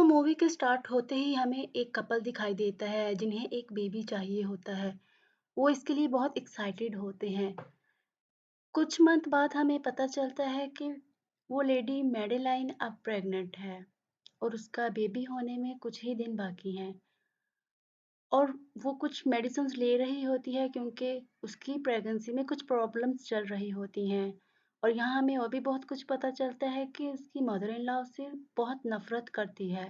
Movie के start होते ही हमें एक कपल दिखाई देता है जिन्हें एक बेबी चाहिए होता है। वो इसके लिए बहुत एक्साइटेड होते हैं। कुछ मंथ बाद हमें पता चलता है कि वो लेडी मैडेलाइन अब प्रेग्नेंट है और उसका बेबी होने में कुछ ही दिन बाकी हैं। और वो कुछ मेडिसिन्स ले रही होती है क्योंकि उसकी प्रेगनेंसी में कुछ प्रॉब्लम्स चल रही होती हैं। और यहाँ हमें और भी बहुत कुछ पता चलता है कि उसकी मदर इन लॉ उससे बहुत नफ़रत करती है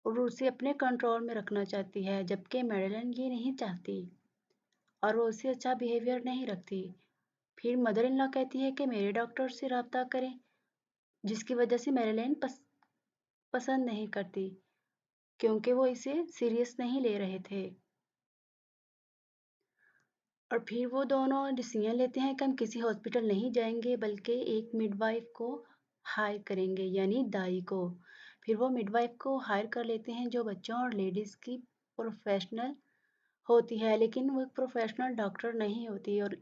और उसे अपने कंट्रोल में रखना चाहती है, जबकि मैडेलिन ये नहीं चाहती और वो उससे अच्छा बिहेवियर नहीं रखती। फिर मदर इन लॉ कहती है कि मेरे डॉक्टर से राब्ता करें, जिसकी वजह से मैडेलिन पसंद नहीं करती क्योंकि वो इसे सीरियस नहीं ले रहे थे। और फिर वो दोनों डिसीजन लेते हैं कि हम किसी हॉस्पिटल नहीं जाएंगे बल्कि एक मिडवाइफ को हायर करेंगे, यानी दाई को। फिर वो मिडवाइफ को हायर कर लेते हैं जो बच्चों और लेडीज़ की प्रोफेशनल होती है, लेकिन वो एक प्रोफेशनल डॉक्टर नहीं होती और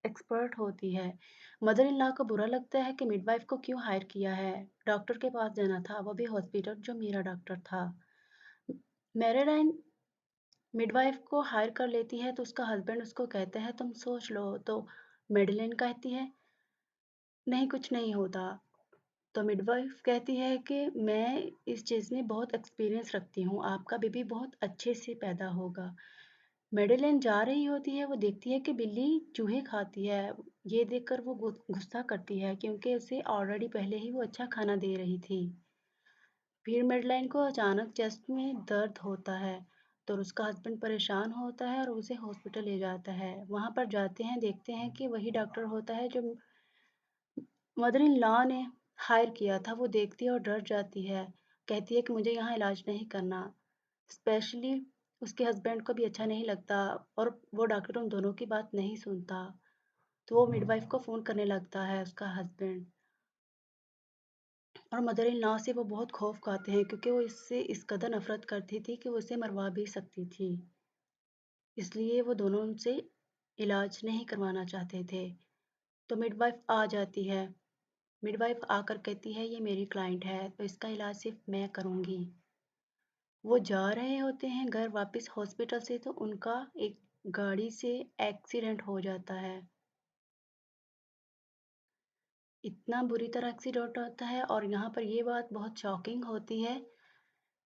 एक्सपर्ट होती है। मदर इन लॉ को बुरा लगता है कि मिडवाइफ को क्यों हायर किया है, डॉक्टर के पास जाना था, वो भी हॉस्पिटल जो मेरा डॉक्टर था। मैरीलाइन मिडवाइफ को हायर कर लेती है तो उसका हस्बैंड उसको कहता है तुम सोच लो, तो मेडलिन कहती है नहीं कुछ नहीं होता। तो मिडवाइफ कहती है कि मैं इस चीज़ में बहुत एक्सपीरियंस रखती हूँ, आपका बेबी बहुत अच्छे से पैदा होगा। मेडेलिन जा रही होती है, वो देखती है कि बिल्ली चूहे खाती है। ये देखकर वो गुस्सा करती है क्योंकि उसे ऑलरेडी पहले ही वो अच्छा खाना दे रही थी। फिर मेडलाइन को अचानक चेस्ट में दर्द होता है तो उसका हस्बैंड परेशान होता है और उसे हॉस्पिटल ले जाता है। वहाँ पर जाते हैं, देखते हैं कि वही डॉक्टर होता है जो मदर इन लॉ ने हायर किया था। वो देखती है और डर जाती है, कहती है कि मुझे यहाँ इलाज नहीं करना। स्पेशली उसके हस्बैंड को भी अच्छा नहीं लगता और वो डॉक्टर उन दोनों की बात नहीं सुनता। तो वो मिडवाइफ को फ़ोन करने लगता है उसका हस्बैंड, और मदर इन लॉ से वो बहुत खौफ खाते हैं क्योंकि वो इससे इस कदर नफरत करती थी कि वो उसे मरवा भी सकती थी। इसलिए वो दोनों उनसे इलाज नहीं करवाना चाहते थे। तो मिडवाइफ आ जाती है। मिडवाइफ आकर कहती है ये मेरी क्लाइंट है तो इसका इलाज सिर्फ मैं करूँगी। वो जा रहे होते हैं घर वापस हॉस्पिटल से तो उनका एक गाड़ी से एक्सीडेंट हो जाता है। इतना बुरी तरह एक्सीडेंट होता है और यहाँ पर ये बात बहुत शॉकिंग होती है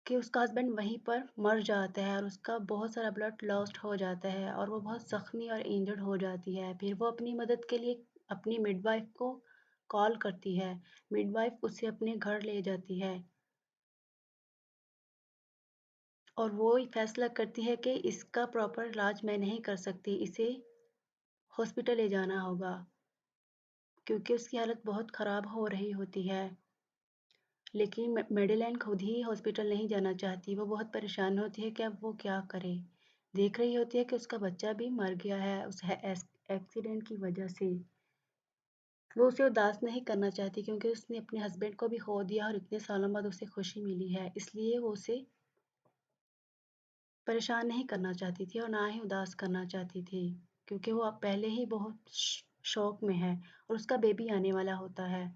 कि उसका हस्बैंड वहीं पर मर जाता है और उसका बहुत सारा ब्लड लॉस्ट हो जाता है और वो बहुत ज़ख्मी और इंजर्ड हो जाती है। फिर वो अपनी मदद के लिए अपनी मिडवाइफ को कॉल करती है। मिडवाइफ उसे अपने घर ले जाती है और वो फैसला करती है कि इसका प्रॉपर इलाज मैं नहीं कर सकती, इसे हॉस्पिटल ले जाना होगा क्योंकि उसकी हालत बहुत ख़राब हो रही होती है। लेकिन मेडेलाइन खुद ही हॉस्पिटल नहीं जाना चाहती, वो बहुत परेशान होती है कि अब वो क्या करे। देख रही होती है कि उसका बच्चा भी मर गया है उस एक्सीडेंट की वजह से। वो उसे उदास नहीं करना चाहती क्योंकि उसने अपने हस्बैंड को भी खो दिया और इतने सालों बाद उसे खुशी मिली है, इसलिए वो उसे परेशान नहीं करना चाहती थी और ना ही उदास करना चाहती थी क्योंकि वो अब पहले ही बहुत शौक में है और उसका बेबी आने वाला होता है।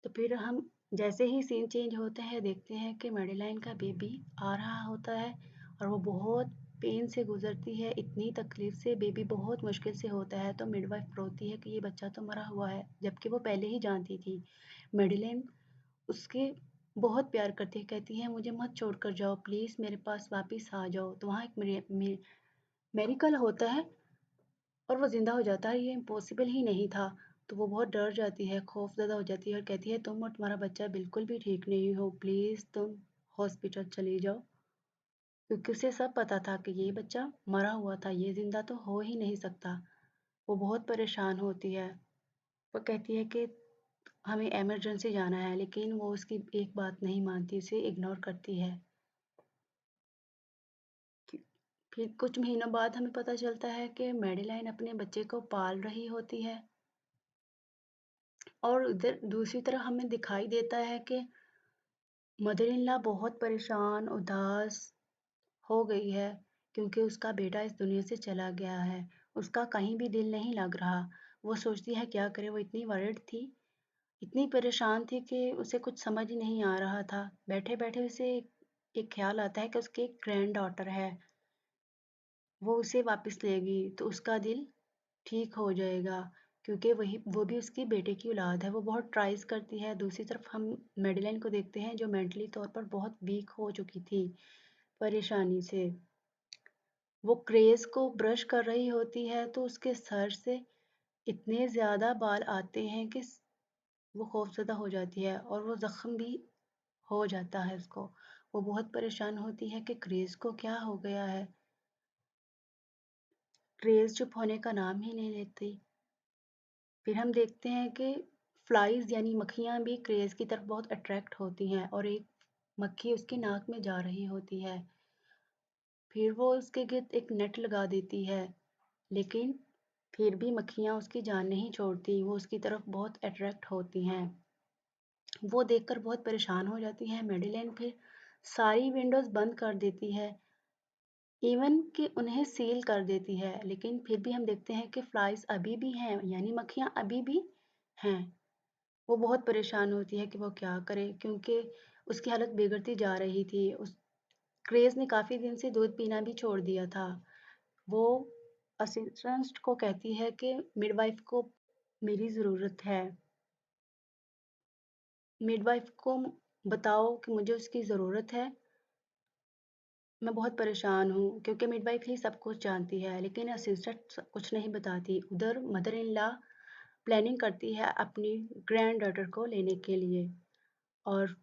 तो फिर हम जैसे ही सीन चेंज होता है देखते हैं कि मैडेलाइन का बेबी आ रहा होता है और वो बहुत पेन से गुजरती है, इतनी तकलीफ से, बेबी बहुत मुश्किल से होता है। तो मिडवाइफ रोती है कि ये बच्चा तो मरा हुआ है, जबकि वो पहले ही जानती थी। मैडेलाइन उसके बहुत प्यार करती है, कहती है मुझे मत छोड़ कर जाओ, प्लीज़ मेरे पास वापस आ जाओ। तो वहाँ एक मेरिकल होता है और वो ज़िंदा हो जाता है, ये इम्पॉसिबल ही नहीं था। तो वो बहुत डर जाती है, खौफ़ज़दा हो जाती है और कहती है तुम और तुम्हारा बच्चा बिल्कुल भी ठीक नहीं हो, प्लीज़ तुम हॉस्पिटल चले जाओ। क्योंकि उसे सब पता था कि ये बच्चा मरा हुआ था, ये ज़िंदा तो हो ही नहीं सकता। वो बहुत परेशान होती है। वो कहती है कि हमें इमरजेंसी जाना है, लेकिन वो उसकी एक बात नहीं मानती, उसे इग्नोर करती है। फिर कुछ महीनों बाद हमें पता चलता है कि मैडेलाइन अपने बच्चे को पाल रही होती है और उधर दूसरी तरफ हमें दिखाई देता है कि मदर इन लॉ बहुत परेशान, उदास हो गई है क्योंकि उसका बेटा इस दुनिया से चला गया है। उसका कहीं भी दिल नहीं लग रहा। वो सोचती है क्या करे, वो इतनी वरिड थी इतनी परेशान थी कि उसे कुछ समझ ही नहीं आ रहा था। बैठे-बैठे उसे एक ख़्याल आता है कि उसकी एक ग्रैंड डॉटर है, वो उसे वापस लेगी तो उसका दिल ठीक हो जाएगा, क्योंकि वो भी उसकी बेटे की औलाद है। वो बहुत ट्राइज़ करती है। दूसरी तरफ हम मैडेलाइन को देखते हैं जो मेंटली तौर पर बहुत वीक हो चुकी थी परेशानी से। वो क्रेज़ को ब्रश कर रही होती है तो उसके सर से इतने ज़्यादा बाल आते हैं कि वो खौफ़ज़दा हो जाती है और वो ज़ख्म भी हो जाता है उसको। वो बहुत परेशान होती है कि क्रेज़ को क्या हो गया है। क्रेज़ चुप होने का नाम ही नहीं लेती। फिर हम देखते हैं कि फ्लाइज़ यानी मक्खियाँ भी क्रेज़ की तरफ बहुत अट्रैक्ट होती हैं और एक मक्खी उसकी नाक में जा रही होती है। फिर वो उसके गिर्द एक नेट लगा देती है, लेकिन फिर भी मक्खियाँ उसकी जान नहीं छोड़ती, वो उसकी तरफ बहुत अट्रैक्ट होती हैं। वो देखकर बहुत परेशान हो जाती है मैडेलिन। फिर सारी विंडोज़ बंद कर देती है, इवन कि उन्हें सील कर देती है, लेकिन फिर भी हम देखते हैं कि फ्लाइज़ अभी भी हैं, यानी मक्खियाँ अभी भी हैं। वो बहुत परेशान होती है कि वो क्या करे, क्योंकि उसकी हालत बिगड़ती जा रही थी। उस क्रेज़ ने काफ़ी दिन से दूध पीना भी छोड़ दिया था। वो असिस्टेंट को कहती है कि मिडवाइफ को मेरी ज़रूरत है। मिडवाइफ को बताओ कि मुझे उसकी ज़रूरत है। मैं बहुत परेशान हूँ, क्योंकि मिडवाइफ ही सब कुछ जानती है, लेकिन असिस्टेंट कुछ नहीं बताती। उधर मदर इन लॉ प्लानिंग करती है अपनी ग्रैंड डॉटर को लेने के लिए, और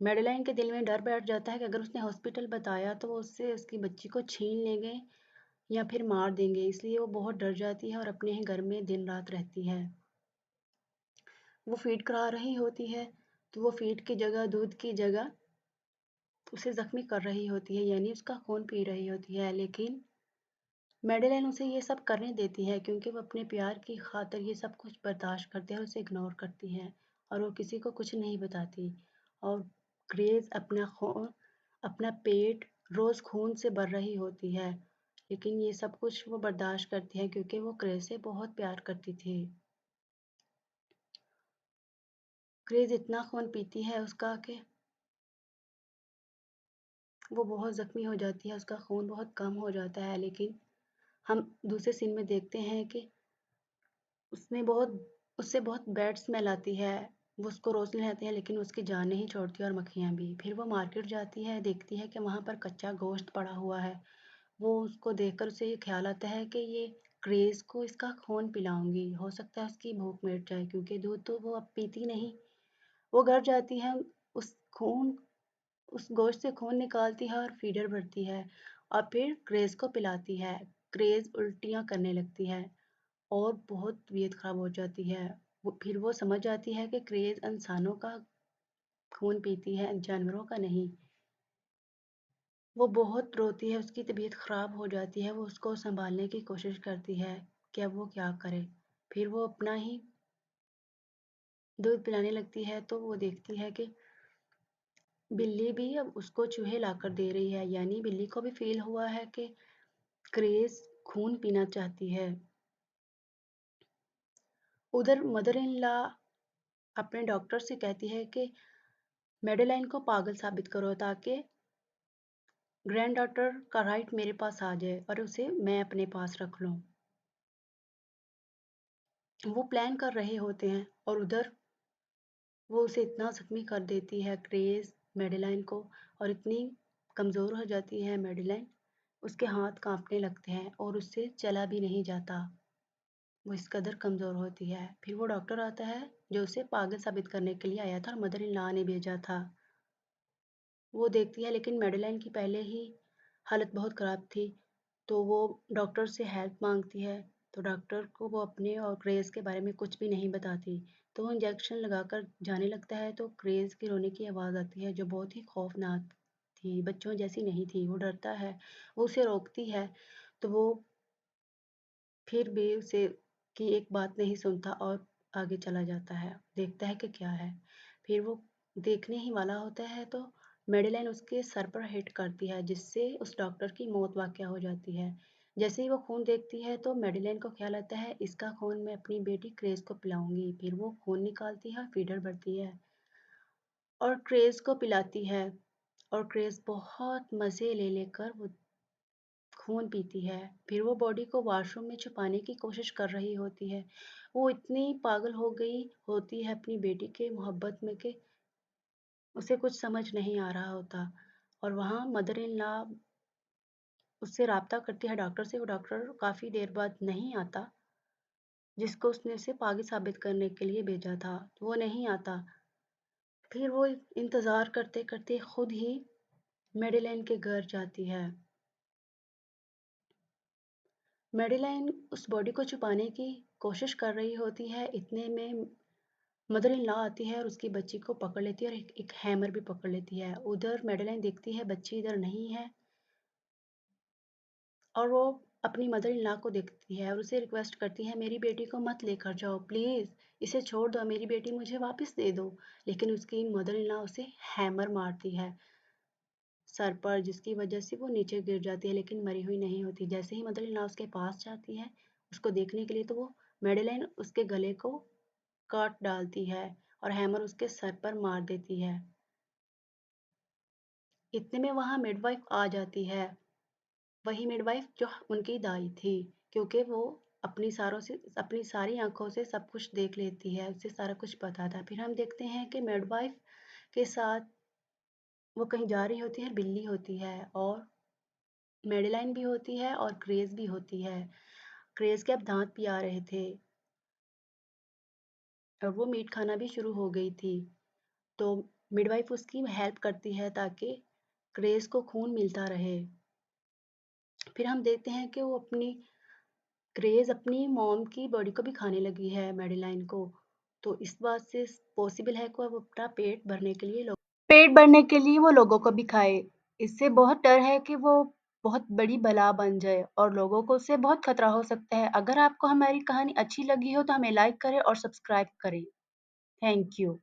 मैडेलाइन के दिल में डर बैठ जाता है कि अगर उसने हॉस्पिटल बताया तो वो उससे उसकी बच्ची को छीन लेंगे या फिर मार देंगे। इसलिए वो बहुत डर जाती है और अपने ही घर में दिन रात रहती है। वो फीड करा रही होती है तो वो फीड की जगह, दूध की जगह उसे ज़ख्मी कर रही होती है, यानी उसका खून पी रही होती है। लेकिन मैडेलाइन उसे ये सब करने देती है, क्योंकि वो अपने प्यार की खातिर ये सब कुछ बर्दाश्त करती है और उसे इग्नोर करती है, और वो किसी को कुछ नहीं बताती। और ग्रेस अपना पेट रोज़ खून से भर रही होती है, लेकिन ये सब कुछ वो बर्दाश्त करती है क्योंकि वो ग्रेस से बहुत प्यार करती थी। ग्रेस इतना खून पीती है उसका कि वो बहुत ज़ख्मी हो जाती है, उसका खून बहुत कम हो जाता है। लेकिन हम दूसरे सीन में देखते हैं कि उसमें बहुत उससे बहुत बैड स्मेल आती है। वो उसको रोज़ नहलाते हैं, लेकिन उसकी जान नहीं छोड़ती, और मक्खियाँ भी। फिर वो मार्केट जाती है, देखती है कि वहाँ पर कच्चा गोश्त पड़ा हुआ है। वो उसको देखकर उसे ये ख़्याल आता है कि ये ग्रेस को इसका खून पिलाऊँगी, हो सकता है उसकी भूख मिट जाए, क्योंकि दूध तो वो अब पीती नहीं। वो घर जाती है, उस खून उस गोश्त से खून निकालती है और फीडर भरती है, और फिर ग्रेस को पिलाती है। ग्रेस उल्टियाँ करने लगती है और बहुत तबीयत ख़राब हो जाती है। फिर वो समझ जाती है कि क्रेज़ इंसानों का खून पीती है, जानवरों का नहीं। वो बहुत रोती है, उसकी तबीयत ख़राब हो जाती है। वो उसको सँभालने की कोशिश करती है कि अब वो क्या करे। फिर वो अपना ही दूध पिलाने लगती है तो वो देखती है कि बिल्ली भी अब उसको चूहे लाकर दे रही है, यानी बिल्ली को भी फ़ील हुआ है कि क्रेज़ खून पीना चाहती है। उधर मदर इन लॉ अपने डॉक्टर से कहती है कि मैडेलाइन को पागल साबित करो, ताकि ग्रैंड डॉटर का राइट मेरे पास आ जाए और उसे मैं अपने पास रख लूं। वो प्लान कर रहे होते हैं और उधर वो उसे इतना जख्मी कर देती है ग्रेस मेडेलाइन को, और इतनी कमज़ोर हो जाती है मेडेलाइन, उसके हाथ कांपने लगते हैं और उससे चला भी नहीं जाता। वो इस कदर कमज़ोर होती है। फिर वो डॉक्टर आता है जो उसे पागल साबित करने के लिए आया था और मदर इन लॉ ने भेजा था। वो देखती है, लेकिन मैडेलाइन की पहले ही हालत बहुत ख़राब थी, तो वो डॉक्टर से हेल्प मांगती है। तो डॉक्टर को वो अपने और ग्रेस के बारे में कुछ भी नहीं बताती। तो वो इंजेक्शन लगाकर जाने लगता है तो ग्रेस की रोने की आवाज़ आती है, जो बहुत ही खौफनाक थी, बच्चों जैसी नहीं थी। वो डरता है, वो उसे रोकती है, तो वो फिर भी उसे की एक बात नहीं सुनता और आगे चला जाता है, देखता है कि क्या है। फिर वो देखने ही वाला होता है तो मेडेलाइन उसके सर पर हिट करती है, जिससे उस डॉक्टर की मौत वाक़या हो जाती है। जैसे ही वो खून देखती है तो मैडिलाइन को ख्याल आता है इसका खून मैं अपनी बेटी क्रेस को पिलाऊंगी। फिर वो खून निकालती है और फीडर भरती है और क्रेस को पिलाती है और क्रेस बहुत मज़े ले लेकर वो खून पीती है। फिर वो बॉडी को वॉशरूम में छुपाने की कोशिश कर रही होती है। वो इतनी पागल हो गई होती है अपनी बेटी के मोहब्बत में कि उसे कुछ समझ नहीं आ रहा होता। और वहाँ मदर इन लॉ उससे राब्ता करती है डॉक्टर से। वो डॉक्टर काफ़ी देर बाद नहीं आता जिसको उसने उसे पागल साबित करने के लिए भेजा था, तो वो नहीं आता। फिर वो इंतज़ार करते करते खुद ही मेडिलाइन के घर जाती है। मेडिलाइन उस बॉडी को छुपाने की कोशिश कर रही होती है, इतने में मदर इन लॉ आती है और उसकी बच्ची को पकड़ लेती है और एक हैमर भी पकड़ लेती है। उधर मेडिलाइन देखती है बच्ची इधर नहीं है और वो अपनी मदर इन लॉ को देखती है और उसे रिक्वेस्ट करती है मेरी बेटी को मत लेकर जाओ प्लीज़, इसे छोड़ दो, मेरी बेटी मुझे वापस दे दो। लेकिन उसकी मदर इन लॉ उसे हैमर मारती है सर पर, जिसकी वजह से वो नीचे गिर जाती है लेकिन मरी हुई नहीं होती। जैसे ही मदर इन लॉ उसके पास जाती है उसको देखने के लिए तो वो मेडेलाइन उसके गले को काट डालती है और हैमर उसके सर पर मार देती है। इतने में वहाँ मिडवाइफ आ जाती है, वही मिडवाइफ जो उनकी दाई थी, क्योंकि वो अपनी सारी आंखों से सब कुछ देख लेती है, उसे सारा कुछ पता था। फिर हम देखते हैं कि मिडवाइफ के साथ वो कहीं जा रही होती है, बिल्ली होती है और मेडेलाइन भी होती है और क्रेज भी होती है। क्रेज के अब दांत भी आ रहे थे और वो मीट खाना भी शुरू हो गई थी। तो मिडवाइफ उसकी हेल्प करती है ताकि क्रेज को खून मिलता रहे। फिर हम देखते हैं कि वो अपनी क्रेज अपनी मॉम की बॉडी को भी खाने लगी है मेडेलाइन को। तो इस बात से पॉसिबल है कि वो अपना पेट भरने के लिए वो लोगों को भी खाए। इससे बहुत डर है कि वो बहुत बड़ी बला बन जाए और लोगों को उससे बहुत खतरा हो सकता है। अगर आपको हमारी कहानी अच्छी लगी हो तो हमें लाइक करें और सब्सक्राइब करें। Thank you.